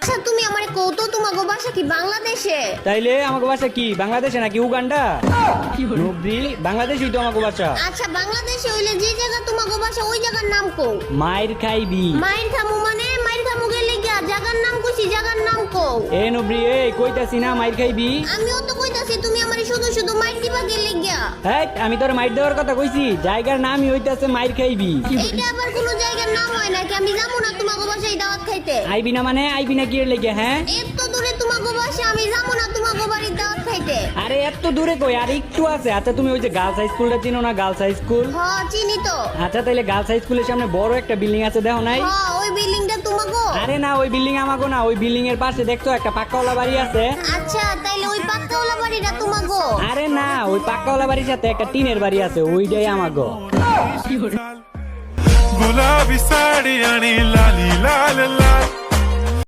আচ্ছা তুমি আমারে কৌতো তোমাগো বাসা কি বাংলাদেশে? তাইলে আমাকে বাসা কি বাংলাদেশে নাকি উগান্ডা? নবরি বাংলাদেশই তো আমাকে বাসা। আচ্ছা বাংলাদেশে হইলে যে জায়গা তোমাগো বাসা ওই জায়গার নাম কও। মাইর খাইবি। মাইর খামু মানে মাইর খামু গেলে গিয়া জায়গার নাম কইছি, জায়গার নাম কও। এ নবরি এ কইতাছি না মাইর খাইবি। আমিও তো কইতাছি তুমি আমারে শুধু শুধু মাইর দিবা গেলে গিয়া। হ্যাঁ আমি তোর মাইর দেওয়ার কথা কইছি, জায়গার নামই হইতাছে মাইর খাইবি। এইটা আবার কোন জায়গার নাম হয় নাকি? আমি যাবো না তোমাগো বাসায় দাওয়াত খাইতে। আইবি না মানে আইবি না কি এর লেগে? হ্যাঁ এত দূরে তোমাগো বাসা, আমি যাবো না তোমাগো বাড়ির দাওয়াত খাইতে। আরে এত দূরে কই, আর একটু আছে। আচ্ছা তুমি ওই যে গার্লস হাই স্কুলটা চিনো না? Girls high school. হ্যাঁ চিনি তো। আচ্ছা তাইলে গার্লস হাই স্কুলের সামনে বড় একটা বিল্ডিং আছে, দেখো নাই? হ্যাঁ ওই বিল্ডিংটা তোমাগো? আরে না ওই বিল্ডিং আমাগো না, ওই বিল্ডিং এর পাশে দেখছো একটা পাক্কাওয়ালা বাড়ি আছে। আচ্ছা তাইলে ওই পাক্কাওয়ালা বাড়িটা তোমাগো? আরে না ওই পাক্কাওয়ালা বাড়ির সাথে একটা টিনের বাড়ি আছে, ওইটাই আমাগো। गुलाबी साड़ी आणि लाली लाल लाल